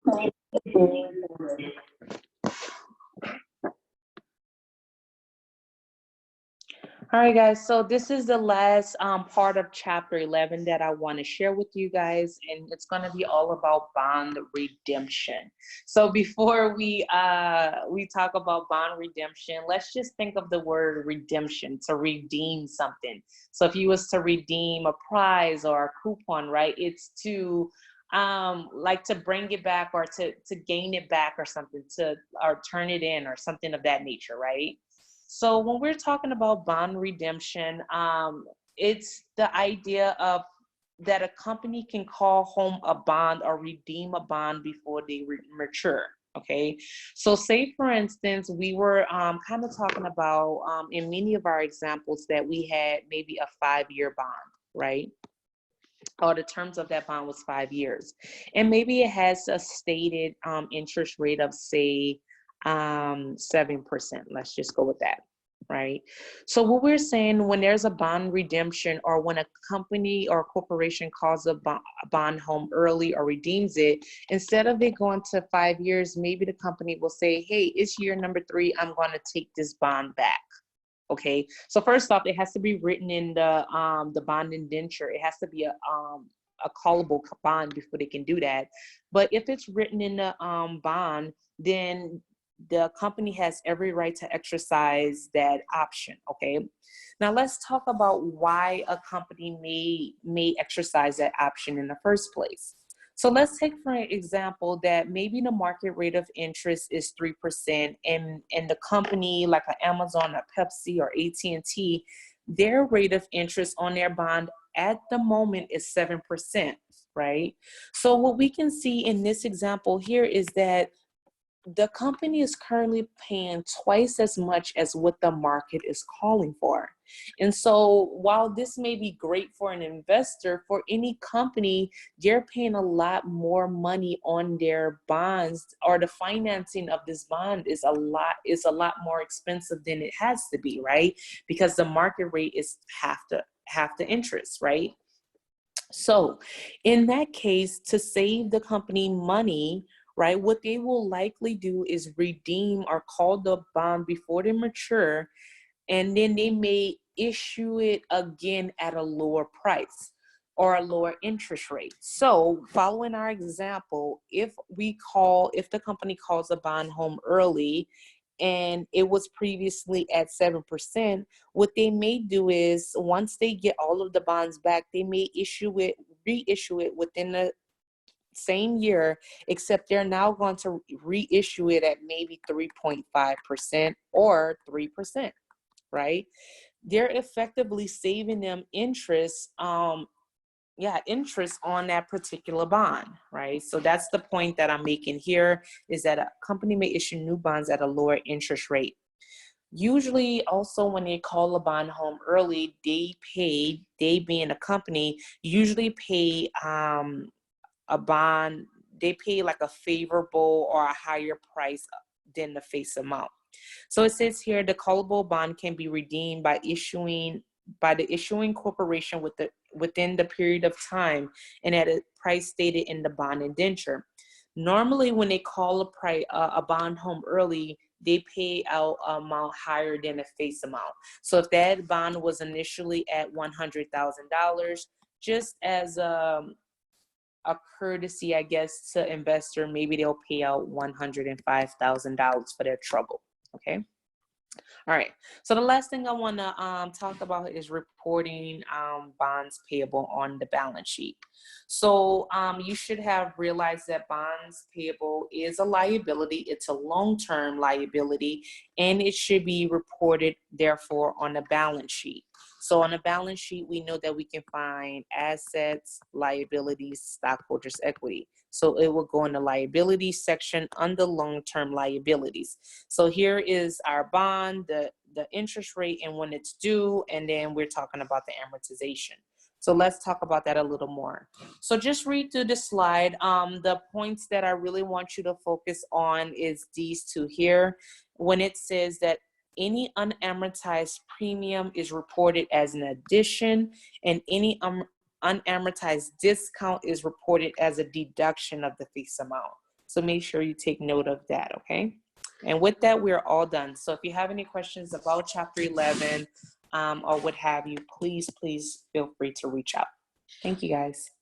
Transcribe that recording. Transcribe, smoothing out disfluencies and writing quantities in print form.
All right, guys. So this is the last part of chapter 11 that I want to share with you guys, and it's going to be all about bond redemption. So before we talk about bond redemption, let's just think of the word redemption, to redeem something. So if you was to redeem a prize or a coupon, right? It's to like to bring it back or to gain it back or something, to or turn it in or something of that nature, right? So when we're talking about bond redemption, it's the idea of that a company can call home a bond or redeem a bond before they mature. Okay, so say for instance, we were kind of talking about in many of our examples that we had maybe a 5-year bond, right? Or the terms of that bond was 5 years, and maybe it has a stated interest rate of say 7%. Let's just go with that, right? So what we're saying, when there's a bond redemption or when a company or corporation calls a bond home early or redeems it, instead of it going to 5 years, maybe the company will say, hey, it's year number 3, I'm going to take this bond back. Okay, so first off, it has to be written in the bond indenture. It has to be a callable bond before they can do that. But if it's written in the bond, then the company has every right to exercise that option. Okay, now let's talk about why a company may exercise that option in the first place. So let's take for an example that maybe the market rate of interest is 3%, and the company like an Amazon, a Pepsi, or AT&T, their rate of interest on their bond at the moment is 7%, right? So what we can see in this example here is that the company is currently paying twice as much as what the market is calling for. And so while this may be great for an investor, for any company, they're paying a lot more money on their bonds, or the financing of this bond is a lot more expensive than it has to be, right? Because the market rate is half the interest, right? So in that case, to save the company money, right, what they will likely do is redeem or call the bond before they mature, and then they may issue it again at a lower price or a lower interest rate. So following our example, if the company calls a bond home early and it was previously at 7%, what they may do is once they get all of the bonds back, they may reissue it within the same year, except they're now going to reissue it at maybe 3.5% or 3%, right? They're effectively saving them interest interest on that particular bond, right? So that's the point that I'm making here, is that a company may issue new bonds at a lower interest rate. Usually also when they call a bond home early, they being a company, usually pay a bond, they pay like a favorable or a higher price than the face amount. So it says here, the callable bond can be redeemed by the issuing corporation within the period of time and at a price stated in the bond indenture. Normally, when they call a bond home early, they pay out an amount higher than the face amount. So if that bond was initially at $100,000, just as a courtesy, I guess, to investor, maybe they'll pay out $105,000 for their trouble. Okay. All right. So the last thing I want to talk about is reporting bonds payable on the balance sheet. So you should have realized that bonds payable is a liability. It's a long-term liability, and it should be reported, therefore, on the balance sheet. So on the balance sheet, we know that we can find assets, liabilities, stockholders' equity. So it will go in the liabilities section under long-term liabilities. So here is our bond, the interest rate and when it's due, and then we're talking about the amortization. So let's talk about that a little more. So just read through the slide. The points that I really want you to focus on is these two here. When it says that any unamortized premium is reported as an addition, and any unamortized discount is reported as a deduction of the face amount. So make sure you take note of that, okay? And with that, we're all done. So if you have any questions about chapter 11 or what have you, please feel free to reach out. Thank you, guys.